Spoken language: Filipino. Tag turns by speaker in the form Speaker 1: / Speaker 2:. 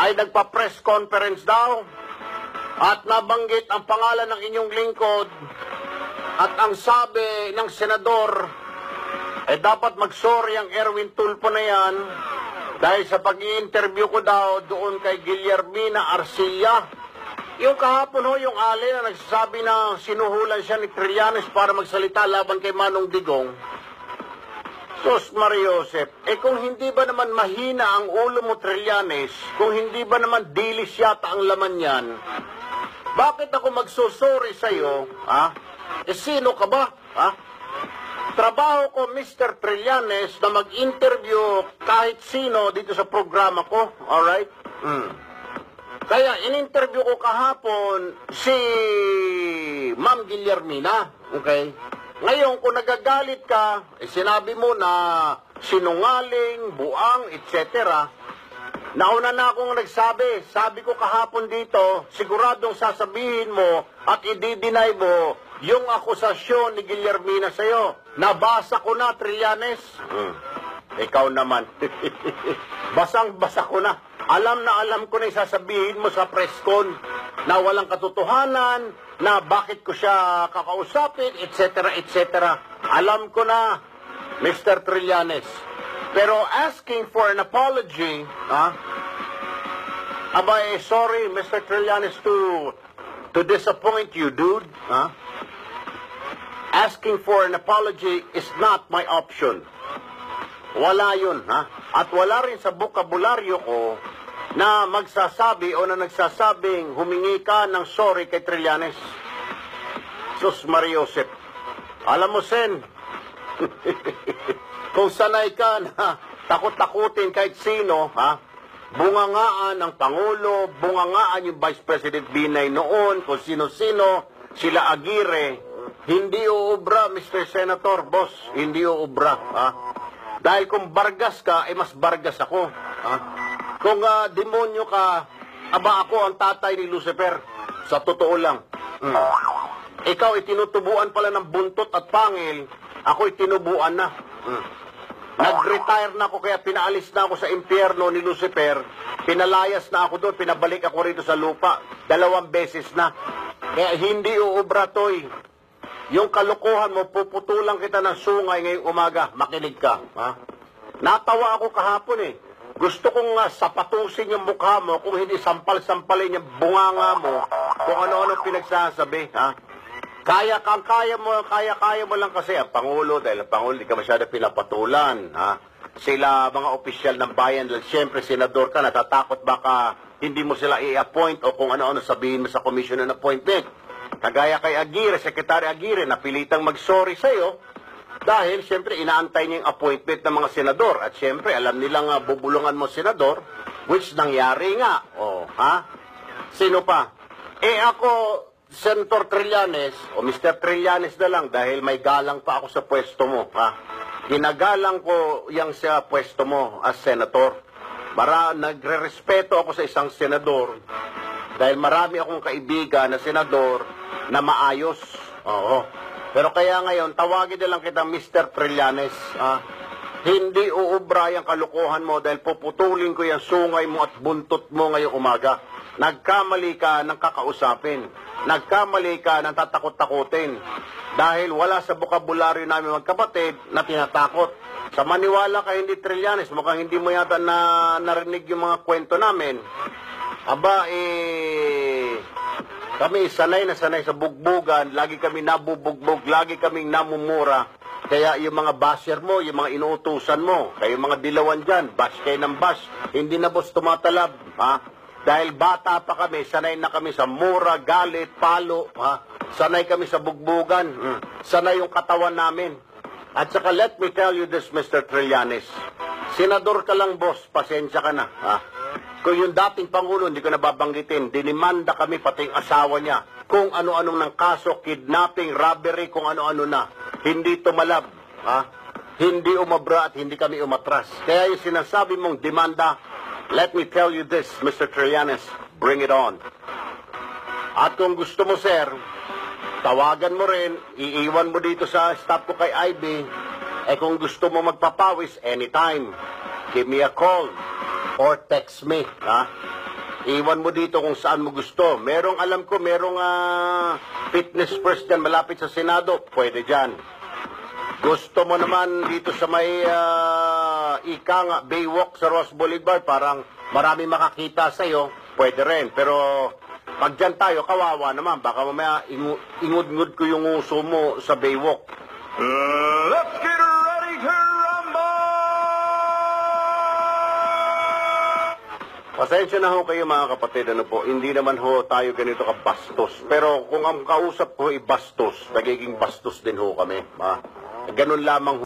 Speaker 1: ay nagpa-press conference daw at nabanggit ang pangalan ng inyong lingkod at ang sabi ng senador dapat mag-sorry ang Erwin Tulfo na yan dahil sa pag-i-interview ko daw doon kay Guillermina Arcilla. Yung kahapon ho, yung ali na nagsasabi na sinuhulan siya ni Trillanes para magsalita laban kay Manong Digong. Sos Mariosep, kung hindi ba naman mahina ang ulo mo, Trillanes, kung hindi ba naman dilis yata ang laman yan, bakit ako magsusuri sa'yo, ha? Sino ka ba, ha? Trabaho ko, Mr. Trillanes, na mag-interview kahit sino dito sa programa ko, alright? Kaya in-interview ko kahapon si Ma'am Guillermina, okay? Ngayon, kung nagagalit ka, sinabi mo na sinungaling, buang, etc. Nauna na akong nagsabi. Sabi ko kahapon dito, siguradong sasabihin mo at i-deny mo yung akusasyon ni Guillermina sa'yo. Nabasa ko na, Trillanes. Ikaw naman. Basang-basa ko na. Alam na alam ko na sasabihin mo sa press con na walang katotohanan, na bakit ko siya kakausapin, etc., etc. Alam ko na, Mr. Trillanes. Pero asking for an apology, sorry, Mr. Trillanes, to disappoint you, dude. Asking for an apology is not my option. Wala yun, At wala rin sa bokabularyo ko na magsasabi o na nagsasabing humingi ka ng sorry kay Trillanes. Sus Mariosep. Alam mo, Sen, kung sanay ka na takot-takutin kahit sino, bungangaan ng Pangulo, bungangaan yung Vice President Binay noon, kung sino-sino, sila Aguirre, hindi uubra, Mr. Senator, boss, hindi uubra, Dahil kung Vargas ka, mas Vargas ako, Kung demonyo ka, ako ang tatay ni Lucifer. Sa totoo lang. Ikaw itinutubuan pala ng buntot at pangil, ako itinubuan na. Nag-retire na ako kaya pinaalis na ako sa impyerno ni Lucifer. Pinalayas na ako doon, pinabalik ako rito sa lupa. 2 beses na. Kaya hindi uubra, Toy. Yung kalokohan mo, puputulang kita ng sungay ngayong umaga. Makinig ka. Natawa ako kahapon Gusto kong sapatusin yung mukha mo kung hindi sampal-sampalin yung bunganga mo kung ano-ano pinagsasabi, Kaya mo lang kasi ang Pangulo, dahil ang Pangulo hindi ka masyado pinapatulan, Sila, mga opisyal ng bayan, dahil siyempre, senador ka, natatakot baka hindi mo sila i-appoint o kung ano-ano sabihin mo sa commission on appointment. Kagaya kay Aguirre, Secretary Aguirre, napilitang mag-sorry sa'yo, dahil, siyempre, inaantay niya yung appointment ng mga senador. At, siyempre, alam nilang bubulungan mo senador, which nangyari nga. Sino pa? Ako, Senator Trillanes, o Mr. Trillanes na lang, dahil may galang pa ako sa pwesto mo, Ginagalang ko yung sa pwesto mo as senator. Nagre-respeto ako sa isang senador, dahil marami akong kaibigan na senador na maayos. Pero kaya ngayon, tawagin na lang kita Mr. Trillanes. Hindi uubra yung kalukuhan mo dahil puputulin ko yung sungay mo at buntot mo ngayong umaga. Nagkamali ka ng kakausapin. Nagkamali ka ng tatakot-takutin. Dahil wala sa bokabularyo namin magkapatid na tinatakot. Sa maniwala ka hindi, Trillanes, mukhang hindi mo yata narinig yung mga kwento namin. Kami sanay na sanay sa bugbugan, lagi kami nabubugbog, lagi kaming namumura. Kaya yung mga basher mo, yung mga inuutusan mo, kayo mga dilawan dyan, bash kayo ng bash, hindi na boss tumatalab, Dahil bata pa kami, sanay na kami sa mura, galit, palo, Sanay kami sa bugbugan, sanay yung katawan namin. At saka let me tell you this, Mr. Trillanes, senador ka lang, boss, pasensya ka na, Kung yung dating Pangulo, hindi ko nababanggitin, dinimanda kami pati yung asawa niya. Kung ano-anong ng kaso, kidnapping, robbery, kung ano-ano na. Hindi tumalab, Hindi umabra at hindi kami umatras. Kaya yung sinasabi mong demanda, let me tell you this, Mr. Trillanes, bring it on. At kung gusto mo, sir, tawagan mo rin, iiwan mo dito sa staff ko kay Ivy. Kung gusto mo magpapawis, anytime, give me a call. Or text me, Iwan mo dito kung saan mo gusto. Merong, alam ko, merong fitness first dyan, malapit sa Senado. Pwede dyan. Gusto mo naman dito sa may ika nga, Baywalk sa Ross Boulevard, parang marami makakita sa'yo. Pwede rin. Pero pag dyan tayo, kawawa naman. Baka mamaya ingud-ngud ko yung uso mo sa Baywalk.
Speaker 2: Let's get ready to rumble!
Speaker 1: Pasensya na ho kayo mga kapatid, ano po, hindi naman ho tayo ganito kabastos. Pero kung ang kausap ko ay bastos, nagiging bastos din ho kami. Ganun lamang ho.